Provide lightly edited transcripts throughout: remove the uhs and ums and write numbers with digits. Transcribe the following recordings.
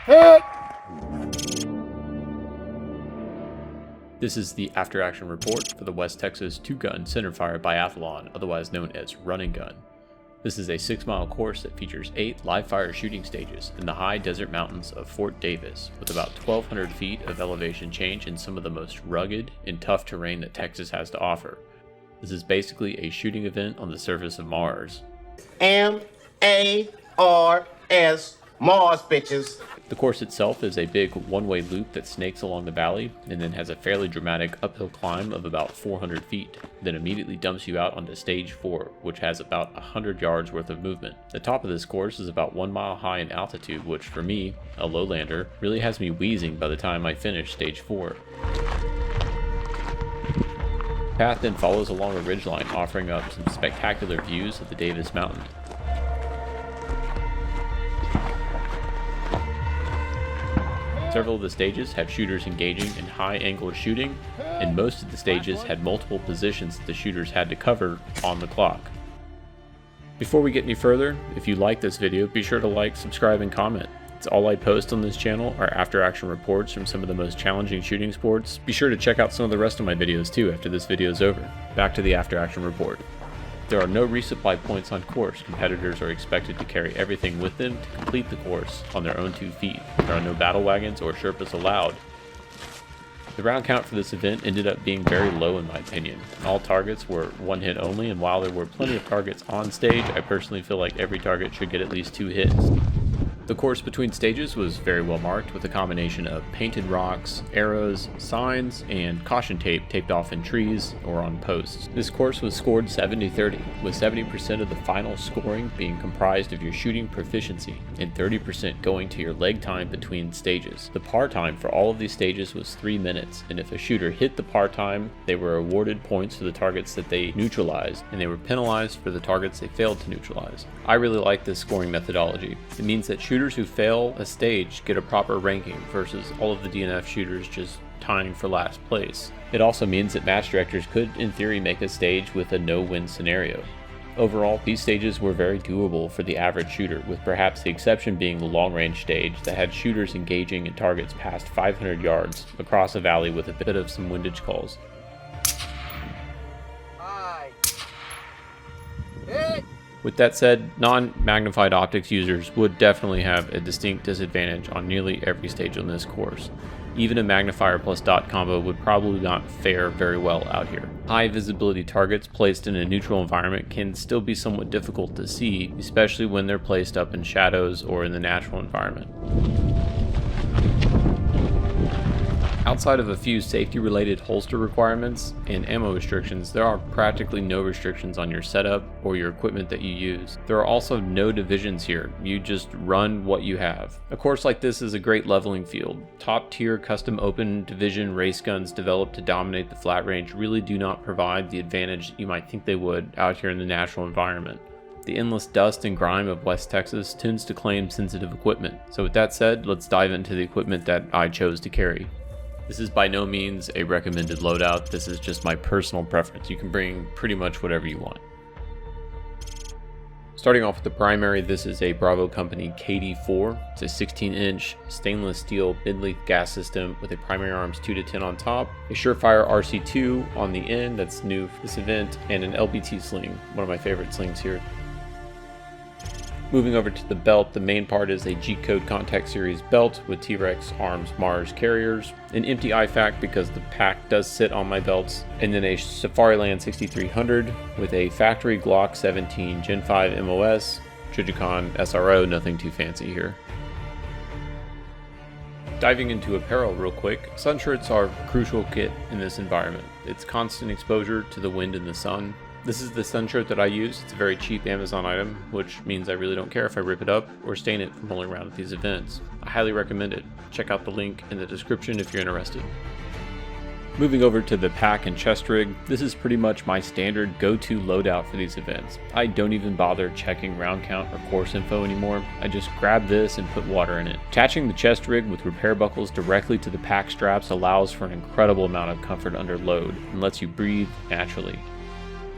Hit! This is the after-action report for the West Texas 2-gun centerfire biathlon, otherwise known as Run and Gun. This is a 6-mile course that features 8 live-fire shooting stages in the high desert mountains of Fort Davis, with about 1,200 feet of elevation change in some of the most rugged and tough terrain that Texas has to offer. This is basically a shooting event on the surface of Mars. M-A-R-S, Mars, bitches. The course itself is a big one-way loop that snakes along the valley and then has a fairly dramatic uphill climb of about 400 feet, then immediately dumps you out onto stage 4, which has about 100 yards worth of movement. The top of this course is about 1 mile high in altitude, which for me, a lowlander, really has me wheezing by the time I finish stage 4. The path then follows along a ridgeline, offering up some spectacular views of the Davis Mountain. Several of the stages have shooters engaging in high-angle shooting, and most of the stages had multiple positions that the shooters had to cover on the clock. Before we get any further, if you like this video, be sure to like, subscribe, and comment. It's all I post on this channel are after-action reports from some of the most challenging shooting sports. Be sure to check out some of the rest of my videos too after this video is over. Back to the after-action report. There are no resupply points on course. Competitors are expected to carry everything with them to complete the course on their own 2 feet. There are no battle wagons or Sherpas allowed. The round count for this event ended up being very low in my opinion. All targets were 1 hit only, and while there were plenty of targets on stage, I personally feel like every target should get at least 2 hits. The course between stages was very well marked with a combination of painted rocks, arrows, signs, and caution tape taped off in trees or on posts. This course was scored 70-30, with 70% of the final scoring being comprised of your shooting proficiency and 30% going to your leg time between stages. The par time for all of these stages was 3 minutes, and if a shooter hit the par time, they were awarded points for the targets that they neutralized, and they were penalized for the targets they failed to neutralize. I really like this scoring methodology. It means that shooters who fail a stage get a proper ranking versus all of the DNF shooters just tying for last place. It also means that match directors could, in theory, make a stage with a no-win scenario. Overall, these stages were very doable for the average shooter, with perhaps the exception being the long-range stage that had shooters engaging in targets past 500 yards across a valley with a bit of some windage calls. With that said, non-magnified optics users would definitely have a distinct disadvantage on nearly every stage on this course. Even a magnifier plus dot combo would probably not fare very well out here. High visibility targets placed in a neutral environment can still be somewhat difficult to see, especially when they're placed up in shadows or in the natural environment. Outside of a few safety-related holster requirements and ammo restrictions, there are practically no restrictions on your setup or your equipment that you use. There are also no divisions here. You just run what you have. A course like this is a great leveling field. Top-tier custom open division race guns developed to dominate the flat range really do not provide the advantage that you might think they would out here in the natural environment. The endless dust and grime of West Texas tends to claim sensitive equipment. So with that said, let's dive into the equipment that I chose to carry. This is by no means a recommended loadout, this is just my personal preference. You can bring pretty much whatever you want. Starting off with the primary, this is a Bravo Company KD4. It's a 16-inch stainless steel mid-length gas system with a primary arms 2-10 on top, a Surefire RC2 on the end that's new for this event, and an LBT sling, one of my favorite slings here. Moving over to the belt, the main part is a G-Code Contact Series belt with T-Rex Arms Mars carriers, an empty IFAK because the pack does sit on my belts, and then a Safariland 6300 with a factory Glock 17 Gen 5 MOS, Trijicon SRO, nothing too fancy here. Diving into apparel real quick, sun shirts are a crucial kit in this environment. It's constant exposure to the wind and the sun. This is the sun shirt that I use. It's a very cheap Amazon item, which means I really don't care if I rip it up or stain it from rolling around at these events. I highly recommend it. Check out the link in the description if you're interested. Moving over to the pack and chest rig, this is pretty much my standard go-to loadout for these events. I don't even bother checking round count or course info anymore. I just grab this and put water in it. Attaching the chest rig with repair buckles directly to the pack straps allows for an incredible amount of comfort under load and lets you breathe naturally.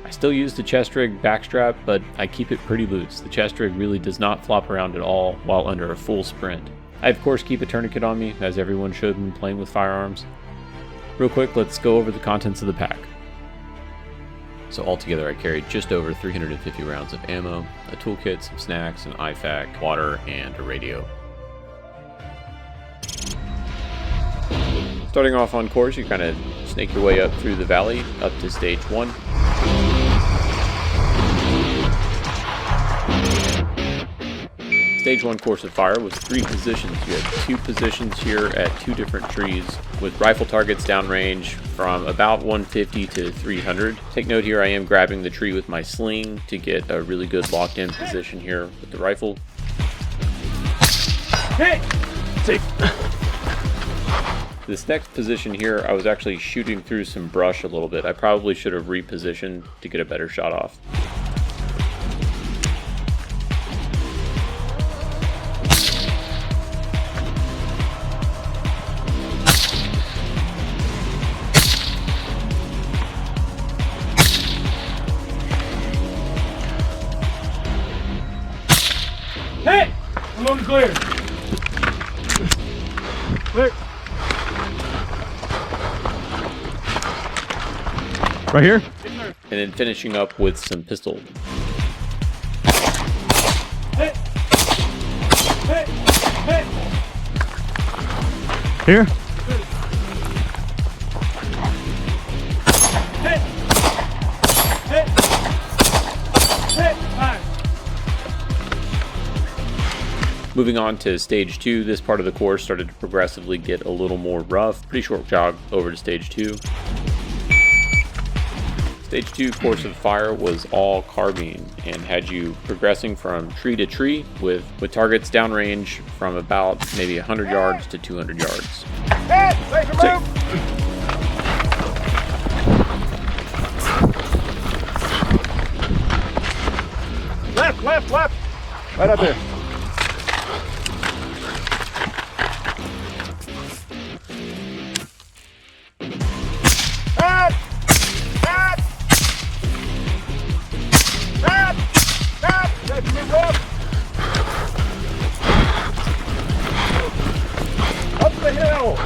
I still use the chest rig backstrap, but I keep it pretty loose. The chest rig really does not flop around at all while under a full sprint. I of course keep a tourniquet on me, as everyone should when playing with firearms. Real quick, let's go over the contents of the pack. So altogether I carried just over 350 rounds of ammo, a toolkit, some snacks, an IFAK, water, and a radio. Starting off on course, you kind of snake your way up through the valley, up to stage 1. Stage 1 course of fire was 3 positions. You had 2 positions here at 2 different trees with rifle targets downrange from about 150 to 300. Take note here, I am grabbing the tree with my sling to get a really good locked in position here with the rifle. Hey! Safe. This next position here, I was actually shooting through some brush a little bit. I probably should have repositioned to get a better shot off. Hey! I'm on the clear. Clear. Right here? And then finishing up with some pistol. Hey! Hey! Hey! Here? Hey! Hey! Hey! Fine. Moving on to stage 2, this part of the course started to progressively get a little more rough. Pretty short jog over to stage 2. Stage 2 course of fire was all carbine and had you progressing from tree to tree with targets downrange from about maybe 100 yards to 200 yards. Left, left, left. Right up there. Up the hill.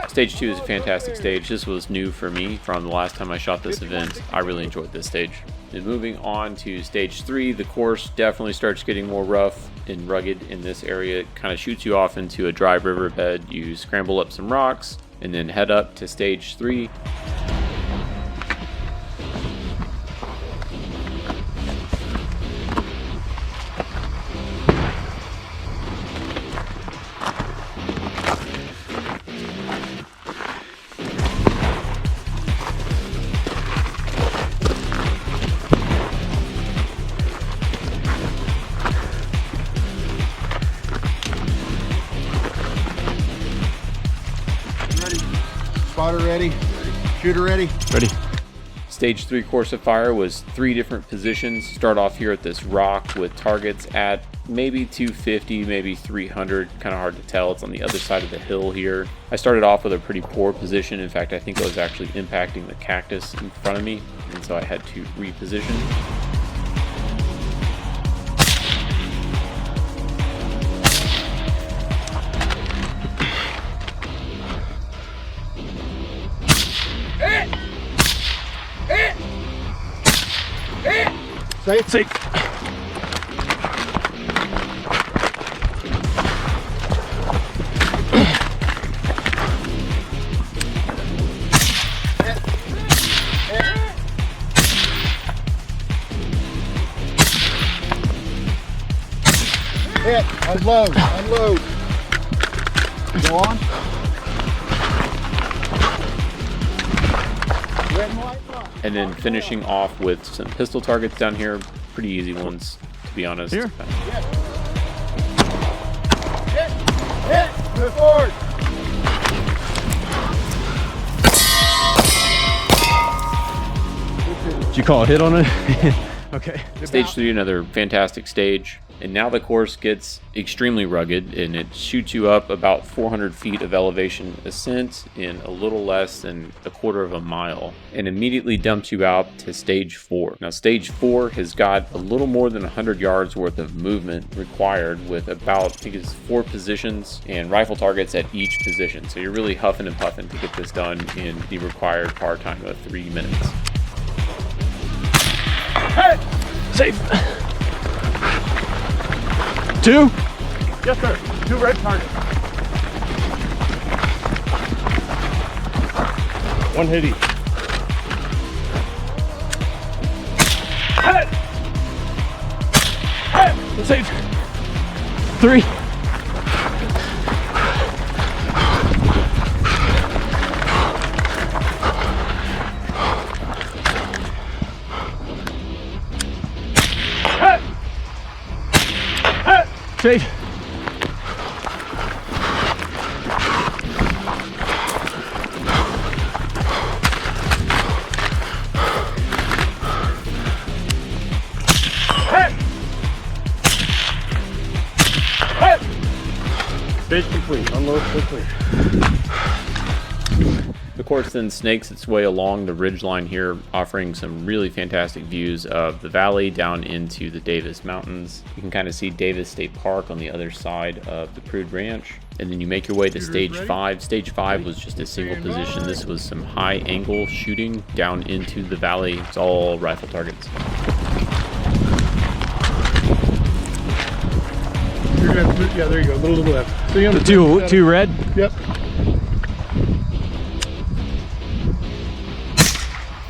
Stage 2 is a fantastic stage. This was new for me from the last time I shot this event. I really enjoyed this stage. And moving on to stage 3, the course definitely starts getting more rough and rugged in this area. It kind of shoots you off into a dry riverbed. You scramble up some rocks and then head up to stage 3. Spotter ready. Shooter ready. Ready. Stage 3 course of fire was 3 different positions. Start off here at this rock with targets at maybe 250, maybe 300. Kind of hard to tell. It's on the other side of the hill here. I started off with a pretty poor position. In fact, I think I was actually impacting the cactus in front of me, and so I had to reposition. Safe. Safe. Hit. Unload. Unload. Go on. Red and white line. And then finishing off with some pistol targets down here. Pretty easy ones, to be honest. Here. Hit. Move forward. Did you call a hit on it? Okay. Stage 3, another fantastic stage. And now the course gets extremely rugged, and it shoots you up about 400 feet of elevation ascent in a little less than a quarter of a mile, and immediately dumps you out to stage 4. Now stage 4 has got a little more than 100 yards worth of movement required, with about, I think it's 4 positions and rifle targets at each position. So you're really huffing and puffing to get this done in the required par time of 3 minutes. Hey! Safe. 2. Yes, sir. 2 red targets. 1 hit each. Hey! Hey! Safe. 3. Hey! Hey! Safe. Hey! Hey! Stage complete. Unload quickly. The course then snakes its way along the ridgeline here, offering some really fantastic views of the valley down into the Davis Mountains. You can kind of see Davis State Park on the other side of the Prude Ranch. And then you make your way to stage 5. Stage 5 was just a single position. This was some high angle shooting down into the valley. It's all rifle targets. You're gonna have to, yeah, there you go. A little to the left. So you The two red. Yep.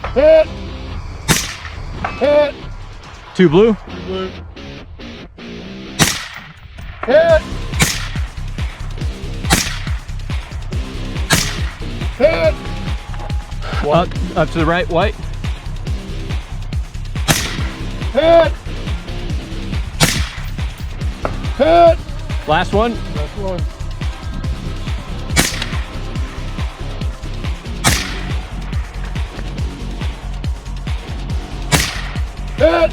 Hit! Hit! 2 blue. Blue. Hit! Hit! Up to the right, white. Hit! Hit! Last one. That's one. Hit!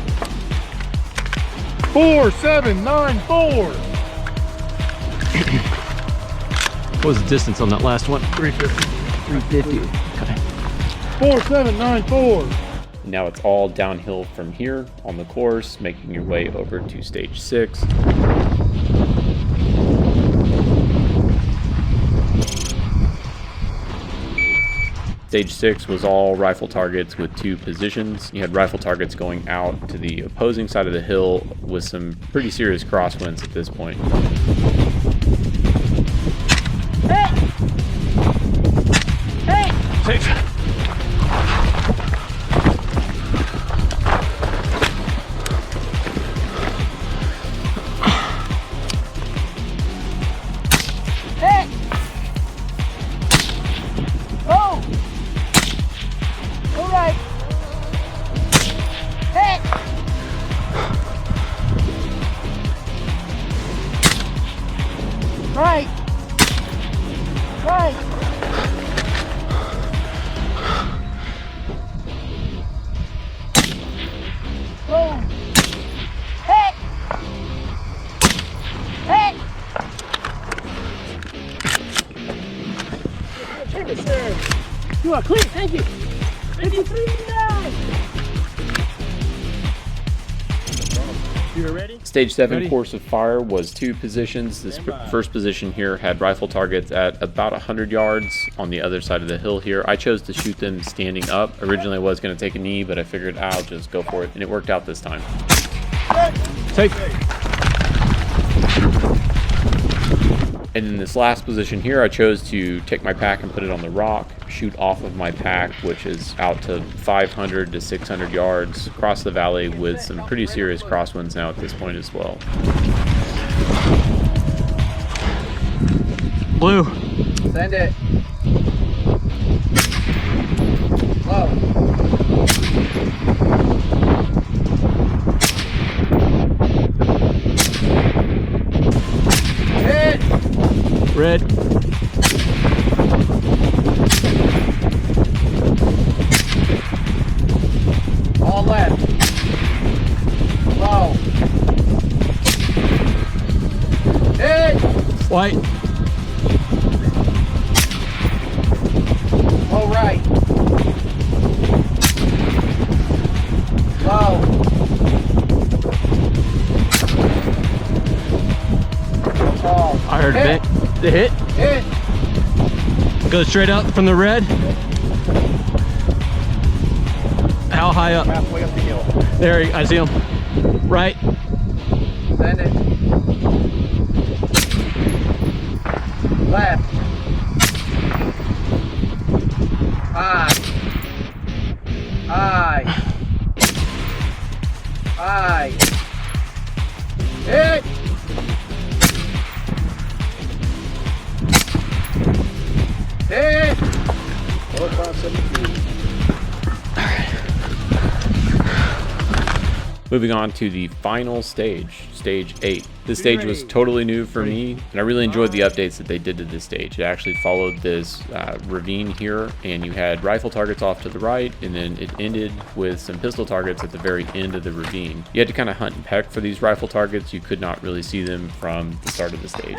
4, 7, 9, 4. What was the distance on that last one? 350. 350. Okay. 4, 7, 9, 4. Now it's all downhill from here on the course, making your way over to stage 6. Stage 6 was all rifle targets with 2 positions. You had rifle targets going out to the opposing side of the hill with some pretty serious crosswinds at this point. Safe. Right. Right. Boom. Hit. Hit. Thank you, sir. You are clean. Thank you. 53-9. You ready? Stage 7 Ready? course of fire was 2 positions. This first position here had rifle targets at about 100 yards on the other side of the hill here. I chose to shoot them standing up. Originally I was going to take a knee, but I figured I'll just go for it, and it worked out this time. Safe. And in this last position here, I chose to take my pack and put it on the rock, shoot off of my pack, which is out to 500 to 600 yards across the valley with some pretty serious crosswinds now at this point as well. Blue. Send it. Low. Hit. Red. All left. Low. The hit. Hit. Go straight up from the red. How high up? Halfway up the hill. There, I see him. Right. Send it. Left. High. High. High. Hit. Hit. 4573. Moving on to the final stage, stage 8. This stage was totally new for me, and I really enjoyed the updates that they did to this stage. It actually followed this ravine here, and you had rifle targets off to the right, and then it ended with some pistol targets at the very end of the ravine. You had to kind of hunt and peck for these rifle targets. You could not really see them from the start of the stage.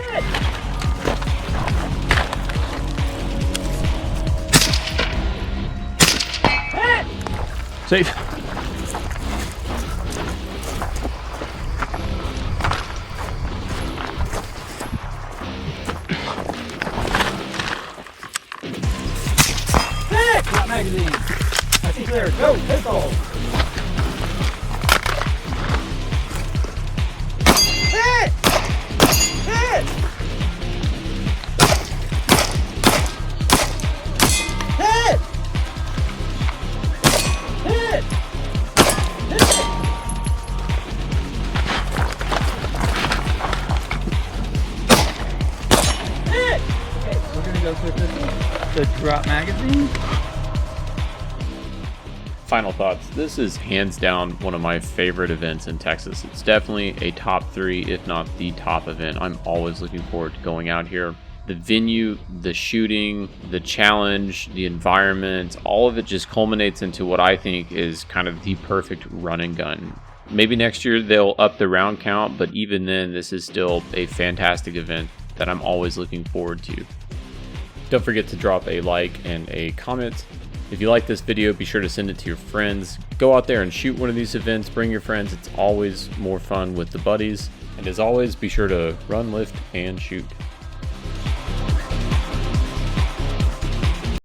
Safe. Drop magazine. I see clear. Go, pistol. Hit! Hit! Hit! Hit! Hit! Okay, we're gonna go with the drop magazine. Final thoughts. This is hands down one of my favorite events in Texas. It's definitely a top 3, if not the top event. I'm always looking forward to going out here. The venue, the shooting, the challenge, the environment, all of it just culminates into what I think is kind of the perfect run and gun. Maybe next year they'll up the round count, but even then, this is still a fantastic event that I'm always looking forward to. Don't forget to drop a like and a comment. If you like this video, be sure to send it to your friends. Go out there and shoot one of these events. Bring your friends. It's always more fun with the buddies. And as always, be sure to run, lift, and shoot.